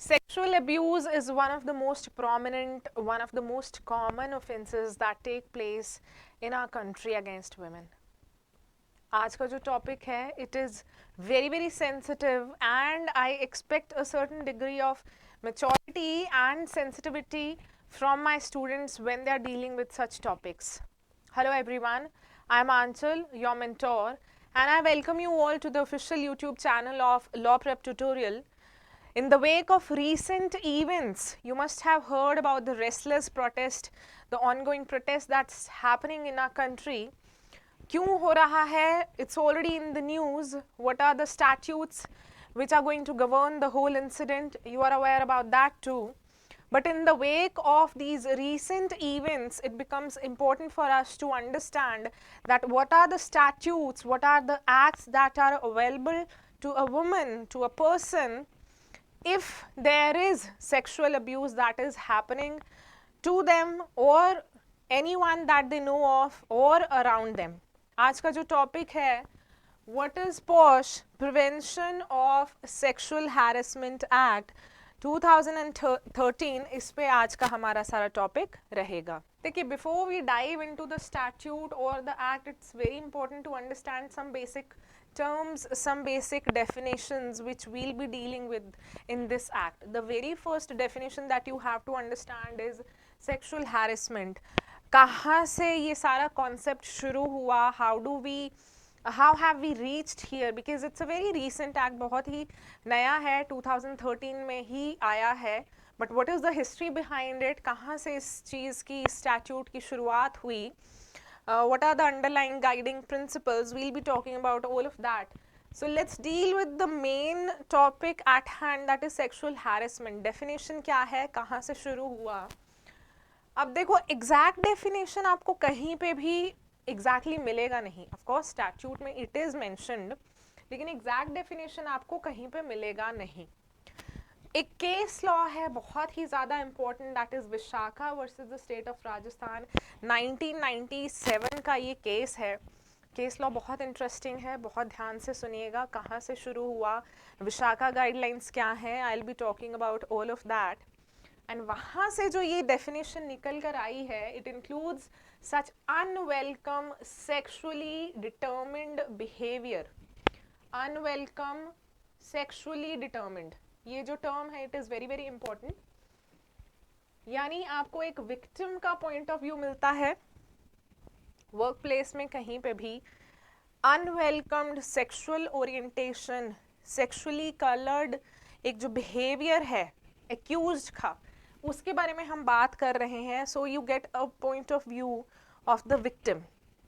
Sexual abuse is one of the most prominent, one of the most common offenses that take place in our country against women. आज का जो topic है it is very very sensitive and I expect a certain degree of maturity and sensitivity from my students when they are dealing with such topics. Hello everyone, I am Anchal, your mentor, and I welcome you all to the official YouTube channel of Law Prep Tutorial. In the wake of recent events, you must have heard about the restless protest, the ongoing protest that's happening in our country. क्यों हो रहा है? It's already in the news. What are the statutes which are going to govern the whole incident? You are aware about that too. But in the wake of these recent events, it becomes important for us to understand that what are the statutes, what are the acts that are available to a woman, to a person, if there is sexual abuse that is happening to them or anyone that they know of or around them. आज का जो topic है What is POSH Prevention of Sexual Harassment Act 2013, इस पे आज का हमारा सारा टॉपिक रहेगा. देखिए, before we dive into the statute और the act, it's very important to understand some basic terms, some basic definitions which we'll be dealing with in this act. The very first definition that you have to understand is sexual harassment. कहाँ से ये सारा concept शुरू हुआ? How have we reached here? Because it's a very recent act, बहुत ही नया है, 2013 में ही आया है. But what is the history behind it? कहाँ से इस चीज़ की, statute की शुरुआत हुई? What are the underlying guiding principles? We'll be talking about all of that. So let's deal with the main topic at hand, that is sexual harassment. Definition क्या है, कहाँ से शुरू हुआ? अब देखो, एग्जैक्ट डेफिनेशन आपको कहीं पे भी एग्जैक्टली मिलेगा नहीं. ऑफ कोर्स स्टैट्यूट में इट इज मेंशन्ड, लेकिन एग्जैक्ट डेफिनेशन आपको कहीं पे मिलेगा नहीं. एक केस लॉ है बहुत ही ज़्यादा important, that is Vishakha versus the state of Rajasthan. 1997 का ये केस है. केस लॉ बहुत इंटरेस्टिंग है, बहुत ध्यान से सुनिएगा. कहाँ से शुरू हुआ, विशाखा गाइडलाइंस क्या हैं, I will be talking about all of that. And वहाँ से जो ये डेफिनेशन निकल कर आई है, it includes such unwelcome sexually determined behaviour. Unwelcome sexually determined, ये जो टर्म है it is very very important. यानी आपको एक विक्टिम का पॉइंट ऑफ व्यू मिलता है वर्क प्लेस में कहीं पे भी. Unwelcomed sexual orientation, sexually coloured एक जो बिहेवियर है एक्यूज्ड का, उसके बारे में हम बात कर रहे हैं. So you get a point of view of the victim.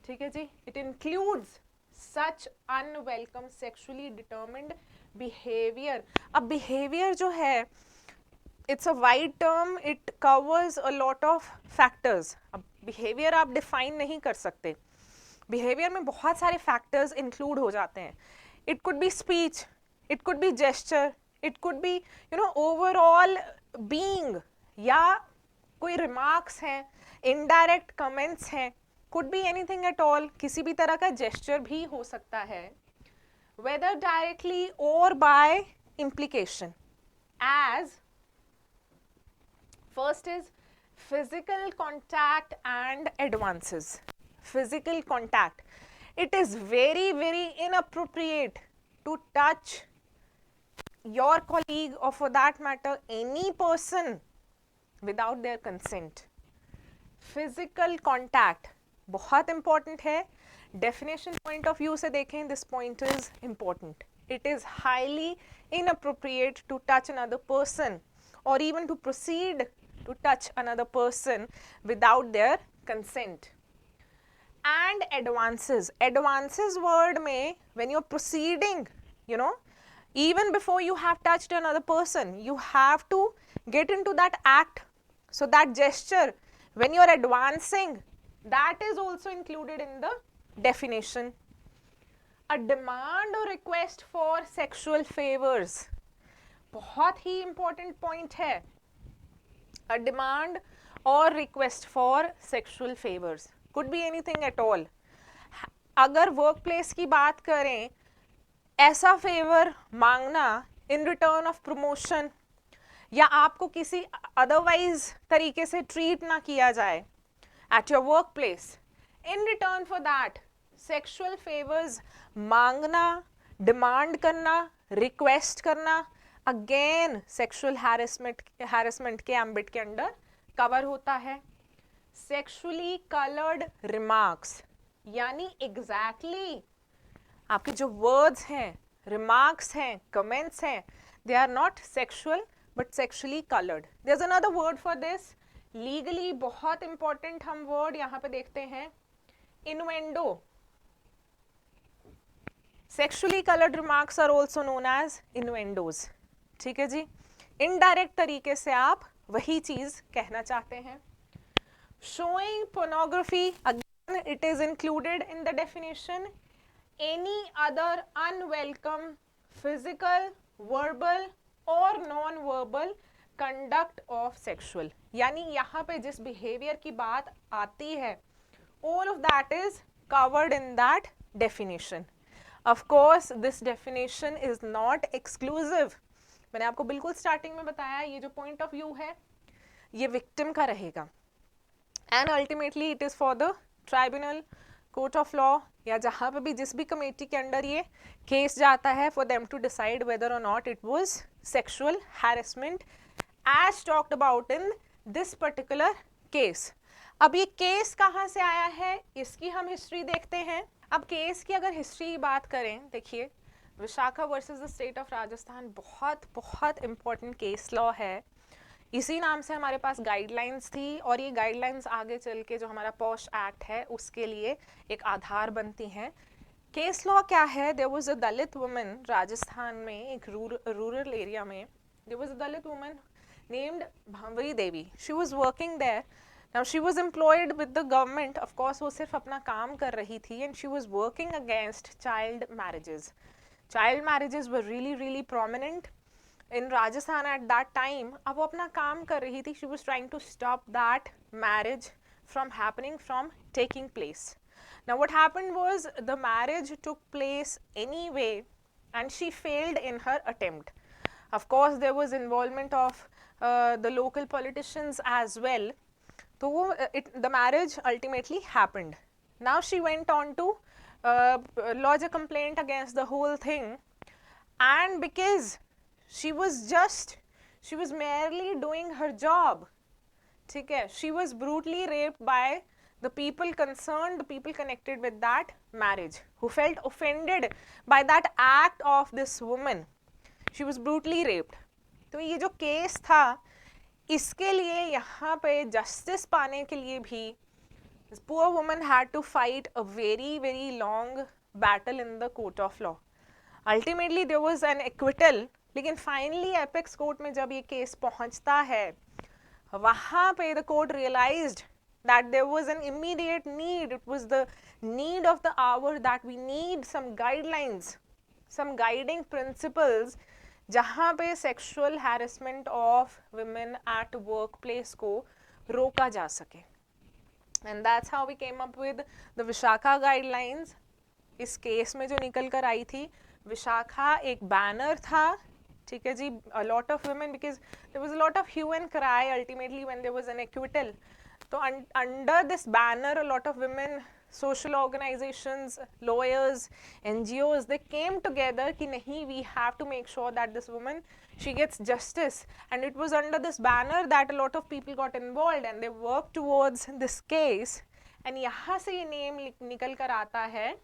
ठीक है जी. It includes such unwelcome sexually determined behaviour. अब बिहेवियर जो है it's a wide term, it covers a lot of factors. अब बिहेवियर आप डिफाइन नहीं कर सकते. बिहेवियर में बहुत सारे फैक्टर्स इंक्लूड हो जाते हैं. It could be speech, it could be gesture, it could be overall being, या कोई रिमार्क्स हैं, इनडायरेक्ट कमेंट्स हैं, could be anything at all. किसी भी तरह का जेस्चर भी हो सकता है, whether directly or by implication. As first is physical contact and advances. Physical contact, it is very very inappropriate to touch your colleague or for that matter any person without their consent. Physical contact बहुत important है. Definition point of view से देखें, this point is important. It is highly inappropriate to touch another person or even to proceed to touch another person without their consent. And advances, advances word में when you're proceeding, even before you have touched another person, you have to get into that act. So that gesture, when you're advancing, that is also included in the definition. A demand or request for sexual favors, बहुत ही important point है. A demand or request for sexual favors could be anything at all. अगर work place की बात करें, ऐसा favour मांगना in return of promotion, या आपको किसी अदरवाइज तरीके से ट्रीट ना किया जाए at your workplace. In return for that, sexual favors मांगना, डिमांड करना, रिक्वेस्ट करना, अगेन सेक्सुअल हैरेसमेंट के एम्बिट के अंडर कवर होता है. सेक्सुअली कलर्ड रिमार्क्स, यानी एग्जैक्टली आपके जो वर्ड्स हैं, रिमार्क्स हैं, कमेंट्स हैं, they are not sexual but sexually coloured. There is another word for this, legally बहुत इंपॉर्टेंट हम वर्ड यहां पे देखते हैं, innuendo. Sexually coloured remarks are also known as innuendos. ठीक है जी, इनडायरेक्ट तरीके से आप वही चीज कहना चाहते हैं. Showing pornography, again it is included in the definition. Any other unwelcome physical, verbal और non verbal conduct of sexual, यानी यहाँ पे जिस बिहेवियर की बात आती है, all of that is covered in that definition. Of course, this definition is not exclusive. मैंने आपको बिल्कुल स्टार्टिंग में बताया, ये जो पॉइंट ऑफ व्यू है ये विक्टिम का रहेगा, and ultimately it is for the tribunal, court of law, या जहाँ पे भी जिस भी कमेटी के अंडर ये केस जाता है, for them to decide whether or not it was sexual harassment as talked about in this particular case. अब ये केस कहाँ से आया है, इसकी हम हिस्ट्री देखते हैं. अब केस की अगर हिस्ट्री की बात करें, देखिए Vishakha versus the state of Rajasthan बहुत बहुत इंपॉर्टेंट केस लॉ है. इसी नाम से हमारे पास गाइडलाइंस थी, और ये गाइडलाइंस आगे चल के जो हमारा पॉश एक्ट है उसके लिए एक आधार बनती हैं. केस लॉ क्या है? There was a Dalit woman Rajasthan में, एक रूरल एरिया में. There was a Dalit woman named Bhamvari Devi. She was working there. Now she was employed with the government. Of course, वो सिर्फ अपना काम कर रही थी, and she was working against child marriages. Child marriages were really prominent in Rajasthan at that time. अब वो अपना काम कर रही थी. She was trying to stop that marriage from happening, from taking place. Now what happened was the marriage took place anyway, and she failed in her attempt. Of course, there was involvement of the local politicians as well. So the marriage ultimately happened. Now she went on to lodge a complaint against the whole thing, and because she was merely doing her job, ठीक है, she was brutally raped by the people concerned, the people connected with that marriage, who felt offended by that act of this woman. She was brutally raped. तो ये जो case था, इसके लिए यहाँ पे जस्टिस पाने के लिए भी this poor woman had to fight a very long battle in the court of law. Ultimately there was an acquittal, लेकिन finally apex court में जब ये केस पहुँचता है, वहाँ पे the court realized that there was an immediate need. It was the need of the hour that we need some guidelines, some guiding principles जहाँ पे sexual harassment of women at workplace को रोका जा सके. And that's how we came up with the Vishakha guidelines. इस case में जो निकल कर आई थी, विशाखा एक बैनर था, ठीक है जी, a lot of women, because there was a lot of hue and cry ultimately when there was an acquittal. So under this banner, a lot of women, social organizations, lawyers, NGOs, they came together कि नहीं, we have to make sure that this woman, she gets justice. And it was under this banner that a lot of people got involved and they worked towards this case. And यहाँ से ये name निकल कर आता है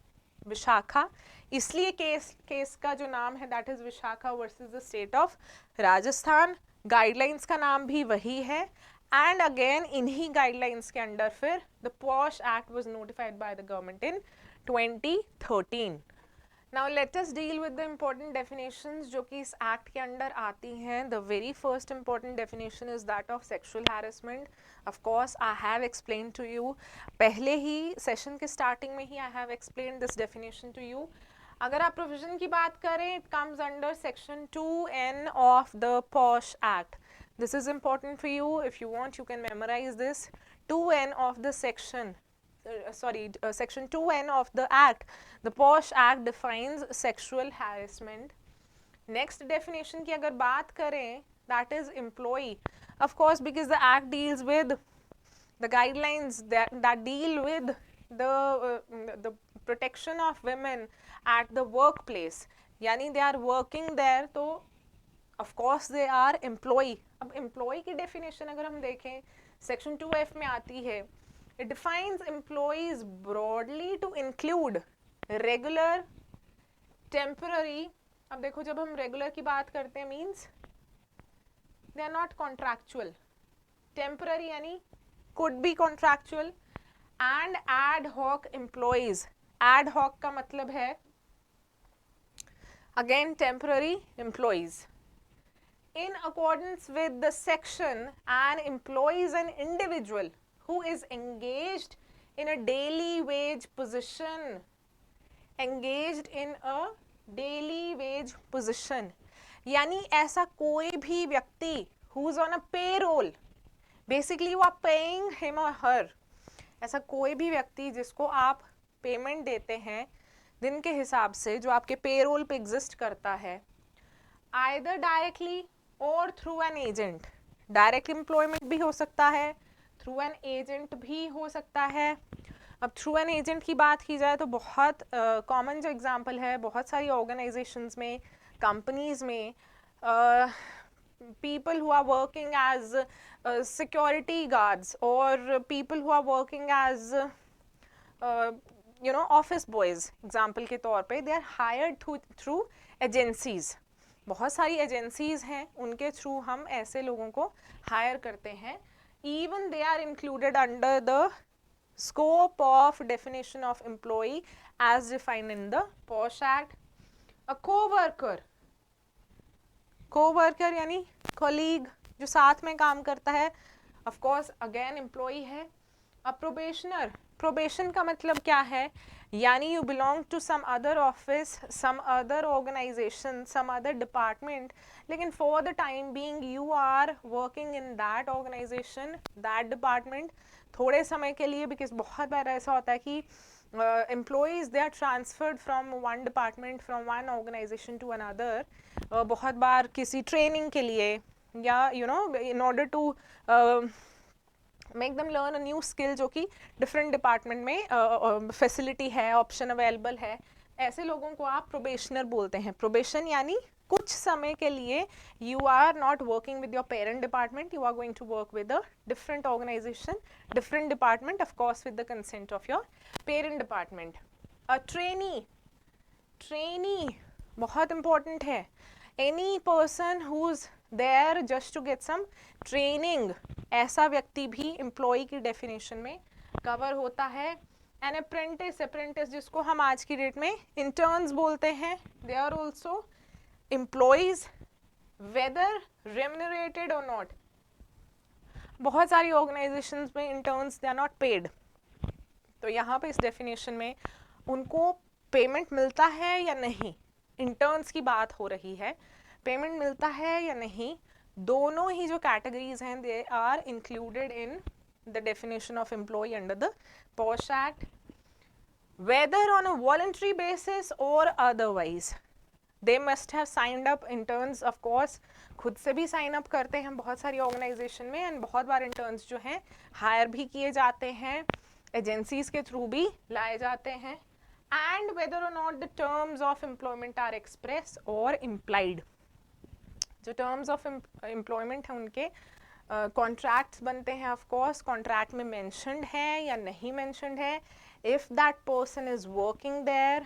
विशाखा. इसलिए case का जो नाम है that is Vishakha versus the state of Rajasthan. Guidelines का नाम भी वही है. And again, इन्हीं guidelines के अंडर फिर the POSH Act was notified by the government in 2013. Now let us deal with the important definitions जो कि इस act के अंडर आती हैं. The very first important definition is that of sexual harassment. Of course, I have explained to you. पहले ही session के starting में ही I have explained this definition to you. अगर आप provision की बात करें, it comes under section 2N of the POSH Act. This is important for you. If you want, you can memorize this. 2N of the section, section 2N of the Act. The POSH Act defines sexual harassment. Next definition की अगर बात करें, that is employee. Of course, because the act deals with the guidelines that deal with the protection of women at the workplace, यानी they are working there, तो of course they are employee. अब employee की definition अगर हम देखें section 2F में आती है, it defines employees broadly to include regular, temporary. अब देखो जब हम regular की बात करते हैं means they are not contractual. Temporary यानी could be contractual, and ad hoc employees. Ad hoc का मतलब है again temporary employees. In accordance with the section, an employee is an individual who is engaged in a daily wage position. Engaged in a daily wage position. यानी ऐसा कोई भी व्यक्ति who is on a payroll, basically you are paying him or her. ऐसा कोई भी व्यक्ति जिसको आप पेमेंट देते हैं दिन के हिसाब से, जो आपके पेरोल पे एग्जिस्ट करता है, either directly और through an agent. Direct employment भी हो सकता है, थ्रू एन एजेंट भी हो सकता है. अब थ्रू एन एजेंट की बात की जाए तो बहुत कॉमन जो एग्जांपल है, बहुत सारी ऑर्गेनाइजेशंस में, कंपनीज में, people who are working as security guards or people who are working as office boys, example के तौर पे, they are hired through agencies. बहुत सारी एजेंसीज हैं, उनके थ्रू हम ऐसे लोगों को हायर करते हैं. Even they are included under the scope of definition of employee as defined in the POSH Act. A co-worker, co-worker यानी colleague जो साथ में काम करता है, of course again employee है. A probationer, probation का मतलब क्या है, यानी you belong to some other office, some other organization, some other department, लेकिन for the time being you are working in that organization, that department, थोड़े समय के लिए, because बहुत बार ऐसा होता है कि employees they are transferred from one department, from one organization to another, बहुत बार किसी training के लिए, या in order to make them learn a new skill जो कि different department में facility है, option available है, ऐसे लोगों को आप probationer बोलते हैं. probation यानी कुछ समय के लिए you are not working with your parent department, you are going to work with a different organization, different department, of course with the consent of your parent department. A trainee, trainee बहुत important है. Any person who's there just to get some training, ऐसा व्यक्ति भी employee की definition में cover होता है. An apprentice, apprentice जिसको हम आज की डेट में interns बोलते हैं, they are also employees, whether remunerated or not. बहुत सारी organizations में interns they are not paid. तो यहाँ पे इस definition में उनको पेमेंट मिलता है या नहीं, इंटर्न्स की बात हो रही है, पेमेंट मिलता है या नहीं, दोनों ही जो कैटेगरीज हैं they are included in the definition of employ under the POSH Act, whether on a voluntary basis or otherwise. They must have signed up. Interns of course खुद से भी साइन अप करते हैं बहुत सारी ऑर्गेनाइजेशन में, and बहुत बार interns जो हैं हायर भी किए जाते हैं, एजेंसीज के थ्रू भी लाए जाते हैं. And whether or not the terms of employment are express or implied. जो terms of employment हैं उनके contracts बनते हैं, of course contract में mentioned है या नहीं mentioned है, if that person is working there,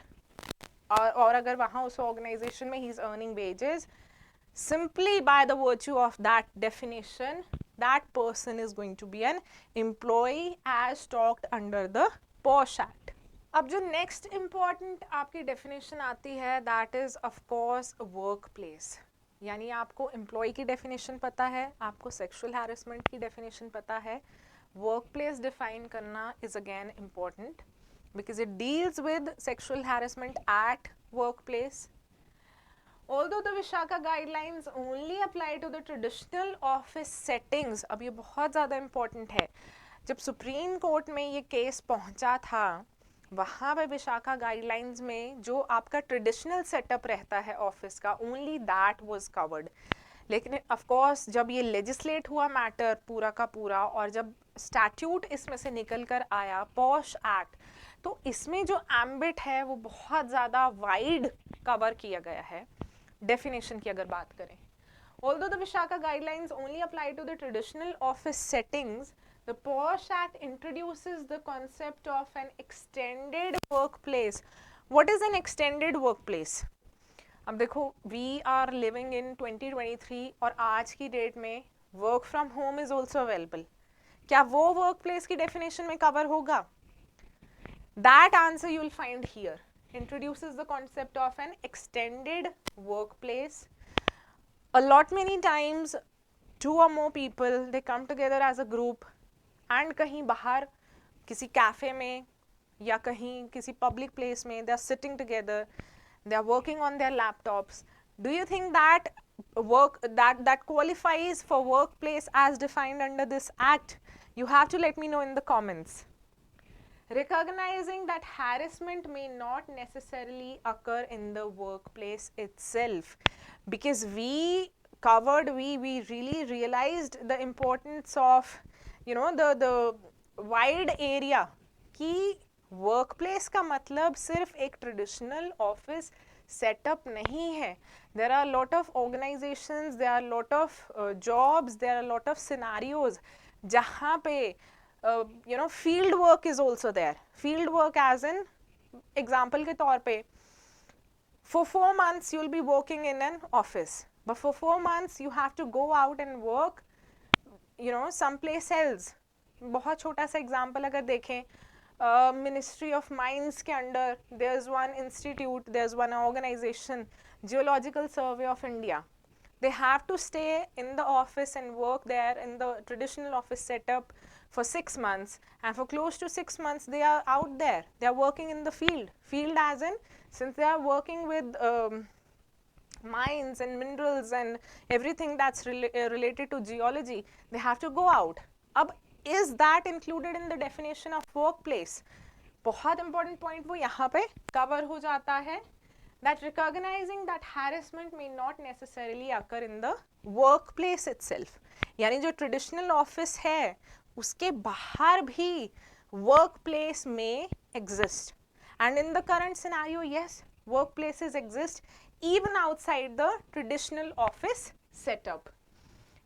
और अगर वहाँ उस organization में he is earning wages, simply by the virtue of that definition, that person is going to be an employee as talked under the POSH Act. अब जो next important आपकी definition आती है that is of course work place. यानी आपको employ की definition पता है, आपको सेक्सुअल हैरेसमेंट की डेफिनेशन पता है, वर्क प्लेस डिफाइन करना is again important because it deals with sexual harassment at work place. Although the Vishaka guidelines only apply to the traditional office settings, अब ये बहुत ज़्यादा इम्पॉर्टेंट है. जब सुप्रीम कोर्ट में ये केस पहुँचा था, वहाँ पे विशाखा गाइडलाइंस में जो आपका ट्रेडिशनल सेटअप रहता है ऑफिस का, ओनली दैट वाज कवर्ड. लेकिन ऑफ कोर्स जब ये लेजिस्लेट हुआ मैटर पूरा का पूरा, और जब स्टैट्यूट इसमें से निकल कर आया पॉश एक्ट, तो इसमें जो एम्बिट है वो बहुत ज़्यादा वाइड कवर किया गया है डेफिनेशन की अगर बात करें. Although the Vishaka guidelines only apply to the traditional office settings, the POSH Act introduces the concept of an extended workplace. What is an extended workplace? अब देखो, we are living in 2023 और आज की date में work from home is also available. क्या वो workplace की definition में cover होगा? That answer you will find here. Introduces the concept of an extended workplace. A lot many times 2 or more people they come together as a group and कहीं बाहर किसी cafe में या कहीं किसी public place में they are sitting together, they are working on their laptops. Do you think that that qualifies for workplace as defined under this act? You have to let me know in the comments. Recognizing that harassment may not necessarily occur in the workplace itself, because we really realized the importance of, you know, the wide area कि workplace का मतलब सिर्फ एक traditional office setup नहीं है. There are a lot of organizations, there are a lot of jobs, there are a lot of scenarios जहाँ पे you know, field work is also there. Field work as in example के तौर पे, for 4 months you will be working in an office, but for 4 months you have to go out and work, you know, someplace else. बहुत छोटा सा example अगर देखें, Ministry of Mines के under there's one institute, there's one organization, Geological Survey of India. They have to stay in the office and work there in the traditional office setup for 6 months, and for close to 6 months they are out there, they are working in the field as in, since they are working with mines and minerals and everything that's related to geology, they have to go out. अब is that included in the definition of workplace? बहुत important point वो यहाँ पे cover हो जाता है, that recognizing that harassment may not necessarily occur in the workplace itself. यानी जो traditional office है उसके बाहर भी workplace may exist, and in the current scenario, yes, workplaces exist even outside the traditional office setup.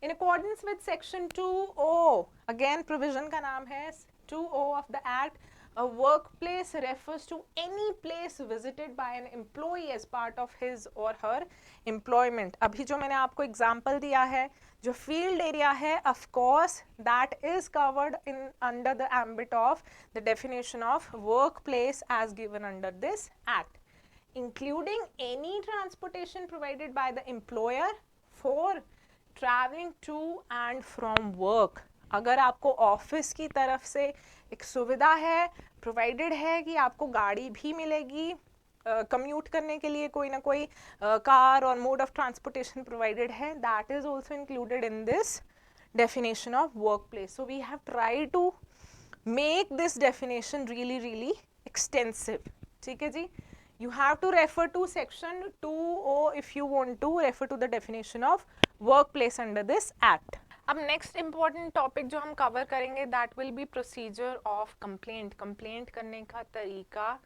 In accordance with section 2O, again provision का नाम है 2O of the act, a workplace refers to any place visited by an employee as part of his or her employment. अभी जो मैंने आपको example दिया है, जो field area है, of course that is covered in under the ambit of the definition of workplace as given under this act, including any transportation provided by the employer for traveling to and from work. अगर आपको office की तरफ से एक सुविधा है, provided है कि आपको गाड़ी भी मिलेगी कम्यूट करने के लिए, कोई ना कोई कार और मोड ऑफ ट्रांसपोर्टेशन प्रोवाइडेड है, that is also included in this definition of workplace. So we have tried to make this definition really extensive. ठीक है जी, you have to refer to section 2O if you want to refer to the definition of workplace under this act. अब next important topic जो हम cover करेंगे, that will be procedure of complaint. complaint करने का तरीका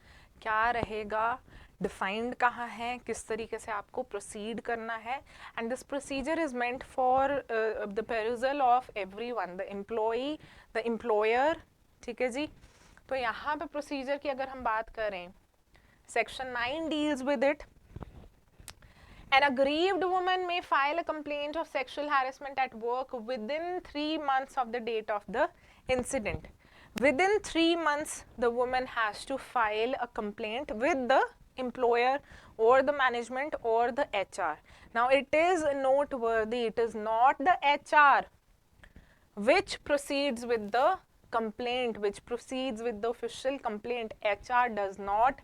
क्या रहेगा, defined कहाँ है, किस तरीके से आपको proceed करना है, and this procedure is meant for the perusal of everyone, the employee, the employer. ठीक है जी, तो यहाँ पे procedure की अगर हम बात करें, section 9 deals with it. An aggrieved woman may file a complaint of sexual harassment at work within 3 months of the date of the incident. Within 3 months, the woman has to file a complaint with the employer or the management or the HR. Now, it is noteworthy, it is not the HR which proceeds with the complaint, which proceeds with the official complaint. HR does not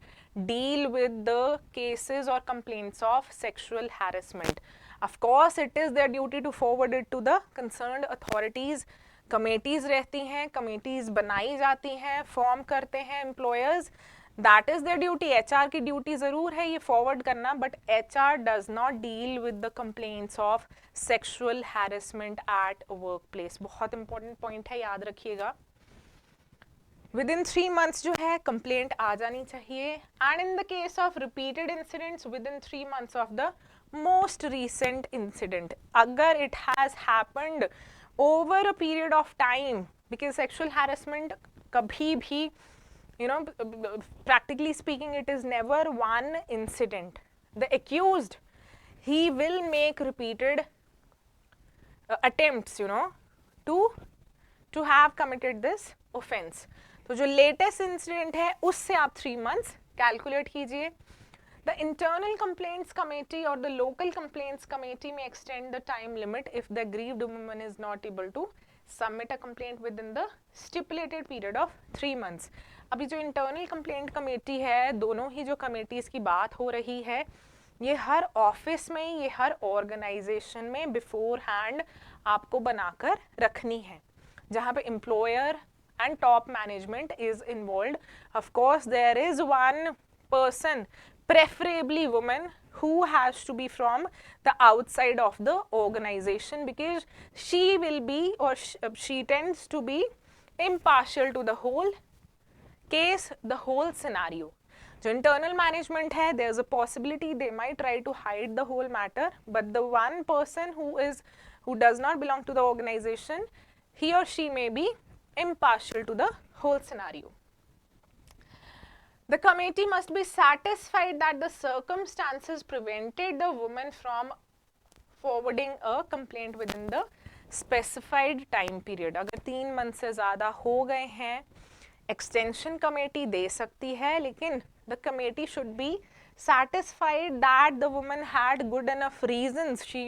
deal with the cases or complaints of sexual harassment. Of course, it is their duty to forward it to the concerned authorities. Committees रहती हैं, committees बनाई जाती हैं, form करते हैं employers, that is there duty. HR की duty जरूर है ये फॉरवर्ड करना, but HR does not deal with the complaints of sexual harassment at work place. बहुत इंपॉर्टेंट पॉइंट है, याद रखिएगा. विद इन 3 months जो है कंप्लेंट आ जानी चाहिए. And in the case of repeated incidents with in 3 months of the most recent incident, अगर it has happened over a period of time, because sexual harassment कभी भी, you know, practically speaking, it is never one incident. The accused, he will make repeated attempts, you know, to have committed this offense. तो जो latest incident है उससे आप 3 months calculate कीजिए. The internal complaints committee or the local complaints committee may extend the time limit if the aggrieved woman is not able to submit a complaint within the stipulated period of 3 months. अभी जो internal complaint committee है, दोनों ही जो committees की बात हो रही है, ये हर ऑफिस में, ये हर ऑर्गेनाइजेशन में बिफोर हैंड आपको बनाकर रखनी है, जहाँ पे employer and top management is involved. Of course, there is one person, preferably woman, who has to be from the outside of the organization, because she will be, or she tends to be impartial to the whole case, the whole scenario. जो internal management है, there is a possibility they might try to hide the whole matter, but the one person who does not belong to the organization, he or she may be impartial to the whole scenario. The committee must be satisfied that the circumstances prevented the woman from forwarding a complaint within the specified time period. अगर 3 months से ज़्यादा हो गए हैं, extension committee दे सकती है, लेकिन the committee should be satisfied that the woman had good enough reasons. She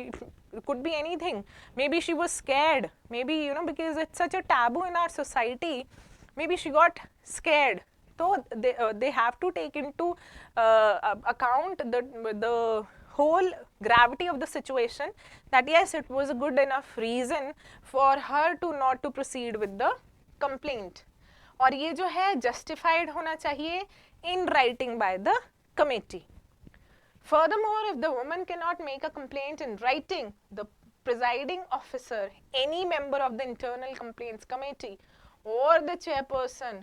could be anything. Maybe she was scared. Maybe, you know, because it's such a taboo in our society, maybe she got scared. So they have to take into account the whole gravity of the situation, that yes, it was a good enough reason for her to not to proceed with the complaint. और ये जो है justified होना चाहिए in writing by the committee. Furthermore, if the woman cannot make a complaint in writing, the presiding officer, any member of the internal complaints committee, or the chairperson,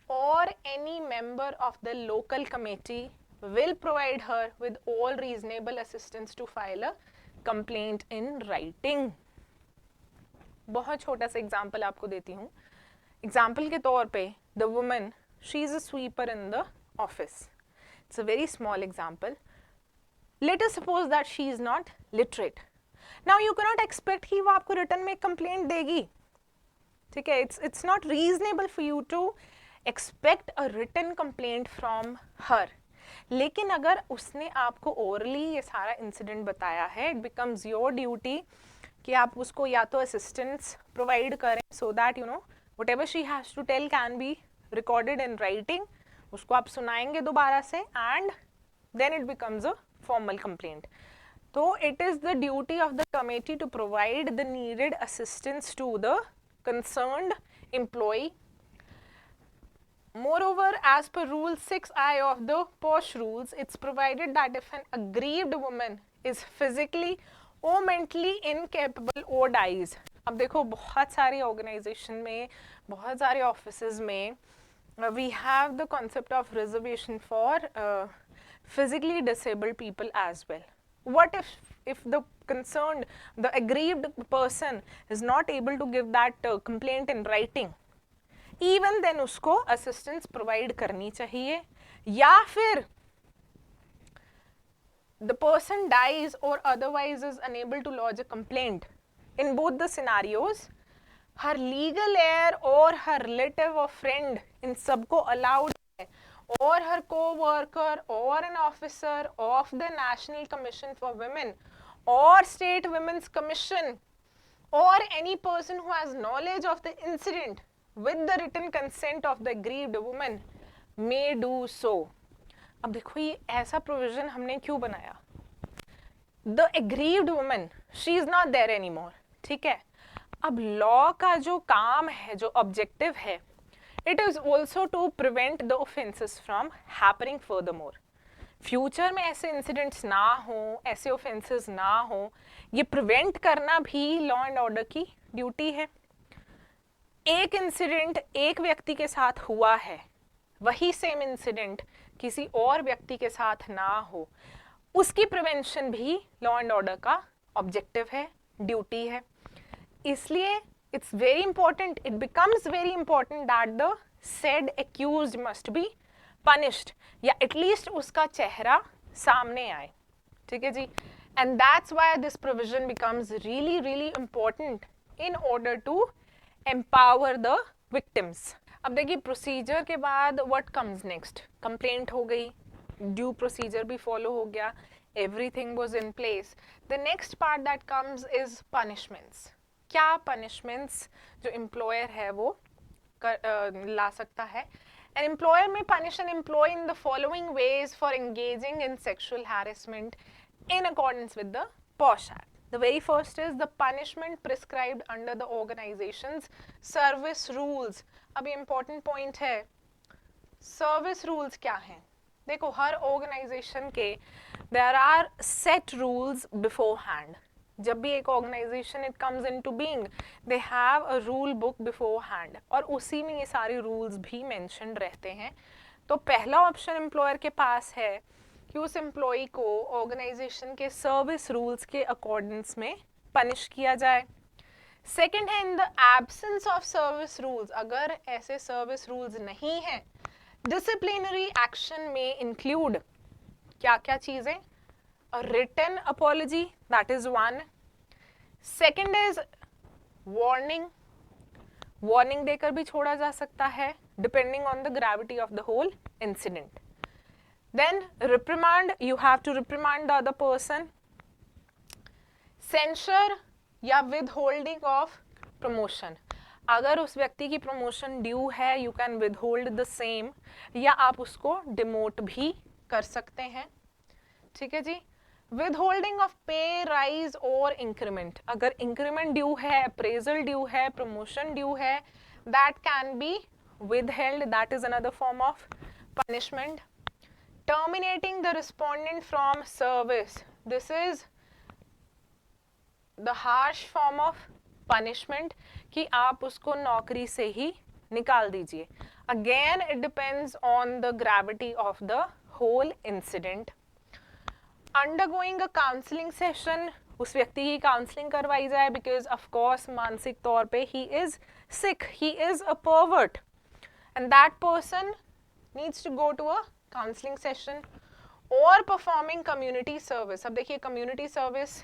or any member of the local committee will provide her with all reasonable assistance to file a complaint in writing. बहुत छोटा सा example आपको देती हूँ. Example के तौर पे, the woman, she is a sweeper in the office. It's a very small example. Let us suppose that she is not literate. Now you cannot expect कि वो आपको रिटर्न में कंप्लेंट देगी, ठीक है. It's not reasonable for you to expect a written complaint from her. लेकिन अगर उसने आपको orally ये सारा इंसिडेंट बताया है, it becomes your duty कि आप उसको या तो assistance provide करें, so that you know whatever she has to tell can be recorded in writing. उसको आप सुनाएंगे दोबारा से, and then it becomes a formal complaint. So it is the duty of the committee to provide the needed assistance to the concerned employee. Moreover, as per Rule 6I of the POSH rules, it's provided that if an aggrieved woman is physically or mentally incapable or dies. अब देखो बहुत सारी organization में, बहुत सारे offices में, we have the concept of reservation for physically disabled people as well. What if the concerned, the aggrieved person is not able to give that complaint in writing? Even then उसको assistance provide करनी चाहिए. या फिर the person dies or otherwise is unable to lodge a complaint. In both the scenarios, her legal heir or her relative or friend, in सबको allowed है, or her co-worker or an officer of the National Commission for Women or State Women's Commission or any person who has knowledge of the incident with the written consent of the aggrieved woman may do so. अब देखो ये ऐसा provision हमने क्यों बनाया? The aggrieved woman, she is not there anymore, ठीक है. अब लॉ का जो काम है, जो ऑब्जेक्टिव है, It is also to prevent the offenses from happening furthermore. Future में ऐसे इंसिडेंट्स ना हो, ऐसे ऑफेंसेस ना हो, ये प्रिवेंट करना भी लॉ एंड ऑर्डर की ड्यूटी है. एक इंसिडेंट एक व्यक्ति के साथ हुआ है, वही सेम इंसिडेंट किसी और व्यक्ति के साथ ना हो, उसकी प्रिवेंशन भी लॉ एंड ऑर्डर का ऑब्जेक्टिव है, ड्यूटी है. इसलिए it's very important, it becomes very important that the said accused must be punished, या एटलीस्ट उसका चेहरा सामने आए. ठीक है जी. And that's why this provision becomes really really important in order to empower the victims. अब देखिए प्रोसीजर के बाद व्हाट कम्स नेक्स्ट. कंप्लेंट हो गई, ड्यू प्रोसीजर भी फॉलो हो गया, everything was in place. The next part that comes is punishments. क्या पनिशमेंट्स जो एम्प्लॉयर है वो ला सकता है. An employer may punish an employee in the following ways for engaging in sexual harassment in accordance with the POSH Act. The very first is the punishment prescribed under the organization's service rules. अब ये important point है. Service rules क्या हैं? देखो हर organization के there are set rules beforehand. जब भी एक organization it comes into being, they have a rule book beforehand, और उसी में ये सारे रूल्स भी मेंशन रहते हैं. तो पहला ऑप्शन एम्प्लॉयर के पास है कि उस एम्प्लॉय को ऑर्गेनाइजेशन के सर्विस रूल्स के अकॉर्डेंस में पनिश किया जाए. सेकंड है in the absence of service rules. अगर ऐसे सर्विस रूल्स नहीं हैं, डिसिप्लिनरी एक्शन में इंक्लूड क्या क्या चीजें. A written apology, that is one. Second is warning. Warning देकर भी छोड़ा जा सकता है, depending on the gravity of the whole incident. Then reprimand, you have to reprimand the other person. Censure या withholding of promotion. अगर उस व्यक्ति की प्रमोशन ड्यू है, you can withhold the same, या आप उसको डिमोट भी कर सकते हैं. ठीक है जी. Withholding of pay rise or increment. अगर increment due है, appraisal due है, promotion due है, that can be withheld. That is another form of punishment. Terminating the respondent from service. This is the harsh form of punishment कि आप उसको नौकरी से ही निकाल दीजिए. Again, it depends on the gravity of the whole incident. Undergoing a counselling session, उस व्यक्ति की काउंसलिंग करवाई जाए, बिकॉज ऑफ कोर्स मानसिक तौर पे ही is sick, he is a pervert, and that person needs to go to a counselling session. और परफॉर्मिंग कम्युनिटी सर्विस. अब देखिए कम्युनिटी सर्विस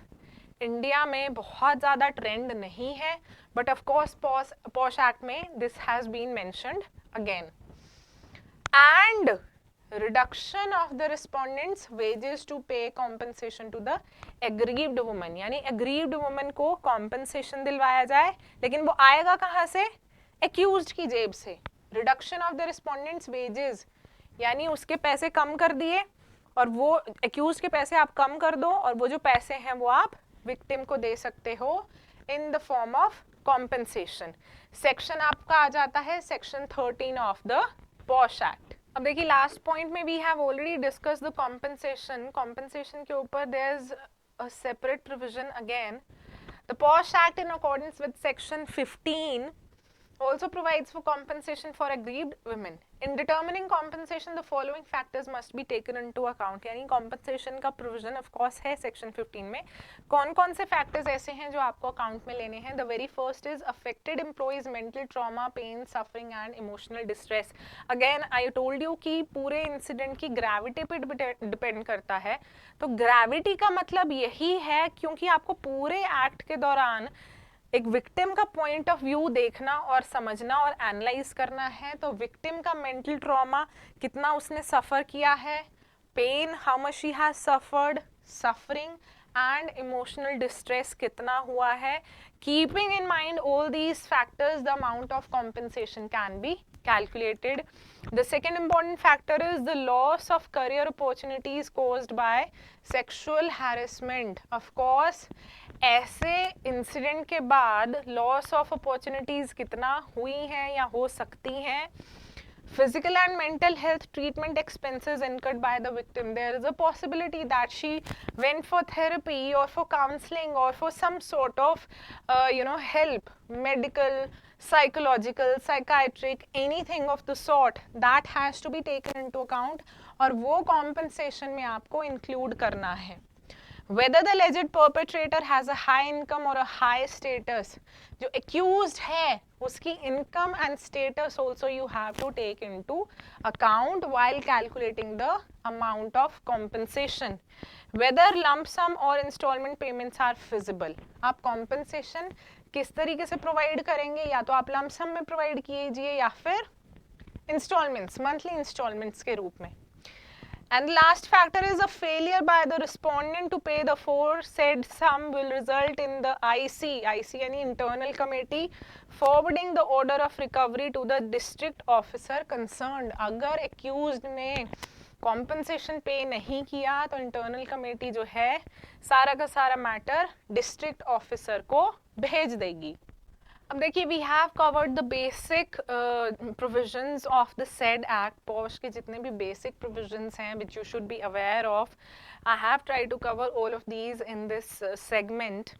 इंडिया में बहुत ज़्यादा ट्रेंड नहीं है, but of course POSH act में this has been mentioned again. And reduction of the respondents wages to pay compensation to the aggrieved woman. यानी aggrieved woman को compensation दिलवाया जाए, लेकिन वो आएगा कहाँ से? accused की जेब से. reduction of the respondents wages यानी उसके पैसे कम कर दिए, और वो accused के पैसे आप कम कर दो, और वो जो पैसे हैं वो आप victim को दे सकते हो in the form of compensation. section आपका आ जाता है section 13 of the POSH Act. अब देखिए लास्ट पॉइंट में we have already discuss the compensation. Compensation के ऊपर there is a separate provision again. The POSH act in accordance with section 15 also provides for compensation for aggrieved women. In determining compensation, the following factors must be taken into account. यानी compensation का provision of course है section 15 में. कौन कौन से factors ऐसे हैं जो आपको account में लेने हैं? The very first is affected employees mental trauma, pain, suffering and emotional distress. Again, I told you कि पूरे incident की gravity पे depend करता है. तो gravity का मतलब यही है क्योंकि आपको पूरे act के दौरान एक विक्टिम का पॉइंट ऑफ व्यू देखना और समझना और एनालाइज करना है. तो विक्टिम का मेंटल ट्रॉमा कितना उसने सफ़र किया है, pain how much she has suffered, suffering and emotional distress कितना हुआ है. Keeping in mind all these factors the amount of compensation can be calculated. The second important factor is the loss of career opportunities caused by sexual harassment. Of course, ऐसे incident के बाद loss of opportunities कितना हुई हैं या हो सकती हैं. Physical and mental health treatment expenses incurred by the victim. There is a possibility that she went for therapy or for counseling or for some sort of help, medical, psychological, psychiatric, anything of the sort that has to be taken into account और वो compensation में आपको include करना है. Whether the alleged perpetrator has a high income or a high status, जो accused है उसकी income and status also you have to take into account while calculating the amount of compensation. Whether lump sum or installment payments are feasible. आप compensation किस तरीके से provide करेंगे, या तो आप lump sum में provide कीजिए या फिर installments, monthly installments के रूप में. And the last factor is a failure by the respondent to pay the aforesaid sum will result in the IC यानी internal committee forwarding the order of recovery to the district officer concerned. अगर accused ने compensation pay नहीं किया तो internal committee जो है सारा का सारा matter district officer को भेज देगी. अब देखिए, we have covered the basic provisions of the said act. POSH के जितने भी बेसिक प्रोविजंस हैं which you should be aware of, I have try to cover all of these in this segment,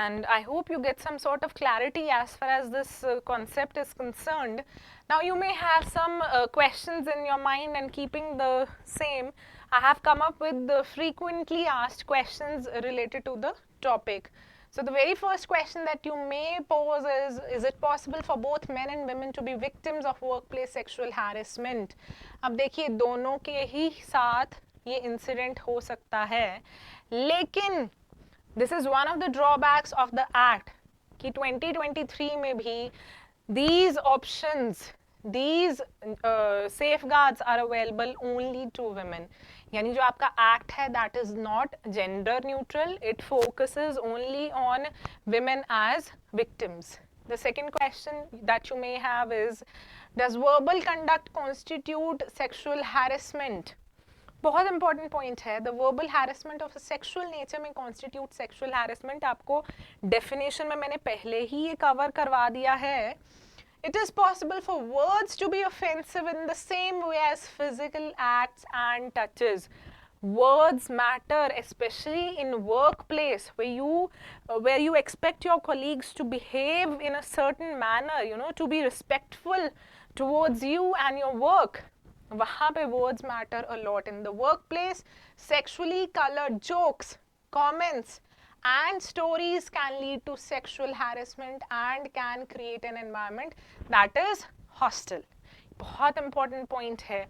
and I hope you get some sort of clarity as far as this concept is concerned. Now you may have some questions in your mind, and keeping the same, I have come up with the frequently asked questions related to the topic. So the very first question that you may pose is it possible for both men and women to be victims of workplace sexual harassment? अब देखिए, दोनों के ही साथ ये incident हो सकता है, लेकिन this is one of the drawbacks of the act कि 2023 में भी these options, these safeguards are available only to women. यानी जो आपका एक्ट है that is not gender neutral, it focuses only on women as victims. The second question that you may have is, does verbal conduct constitute sexual harassment? बहुत important point है. The verbal harassment of a sexual nature में constitute sexual harassment. आपको definition में मैंने पहले ही ये cover करवा दिया है. It is possible for words to be offensive in the same way as physical acts and touches. Words matter, especially in workplace where you expect your colleagues to behave in a certain manner, to be respectful towards you and your work. वहाँ पे words matter a lot. In the workplace, sexually colored jokes, comments and stories can lead to sexual harassment and can create an environment that is hostile. बहुत important point है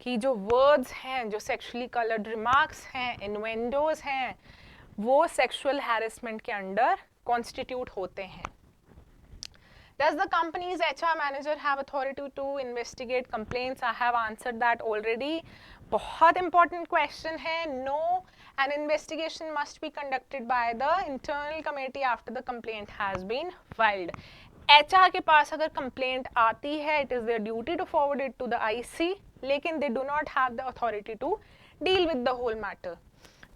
कि जो words हैं, जो sexually colored remarks हैं, innuendos हैं, वो sexual harassment के अंदर constitute होते हैं. Does the company's HR manager have authority to investigate complaints? I have answered that already. बहुत important question है. No, an investigation must be conducted by the internal committee after the complaint has been filed. HR के पास अगर complaint आती है, it is their duty to forward it to the IC, लेकिन they do not have the authority to deal with the whole matter.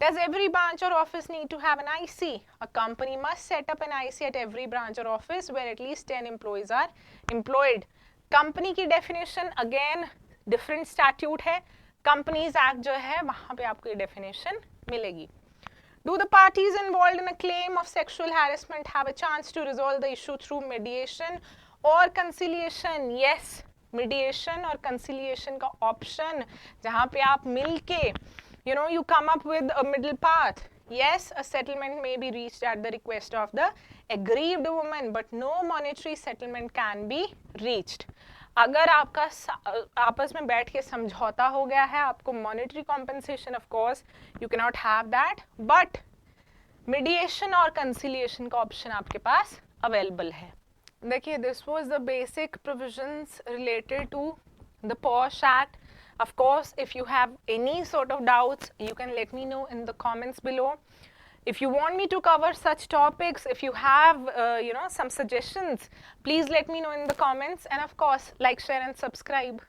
Does every branch or office need to have an IC? A company must set up an IC at every branch or office where at least 10 employees are employed. Company की definition again different statute है. Companies Act जो है वहाँ पे आपको ये definition मिलेगी. Do the parties involved in a claim of sexual harassment have a chance to resolve the issue through mediation or conciliation? Yes, mediation और conciliation का option जहाँ पे आप मिलके you come up with a middle path. Yes, a settlement may be reached at the request of the aggrieved woman, but no monetary settlement can be reached. अगर आपका आपस में बैठ के समझौता हो गया है, आपको monetary compensation of course you cannot have that, but mediation और conciliation का option आपके पास available है. देखिए, this was the basic provisions related to the POSH Act. Of course, if you have any sort of doubts, you can let me know in the comments below. If you want me to cover such topics, if you have some suggestions, please let me know in the comments, and of course like, share and subscribe.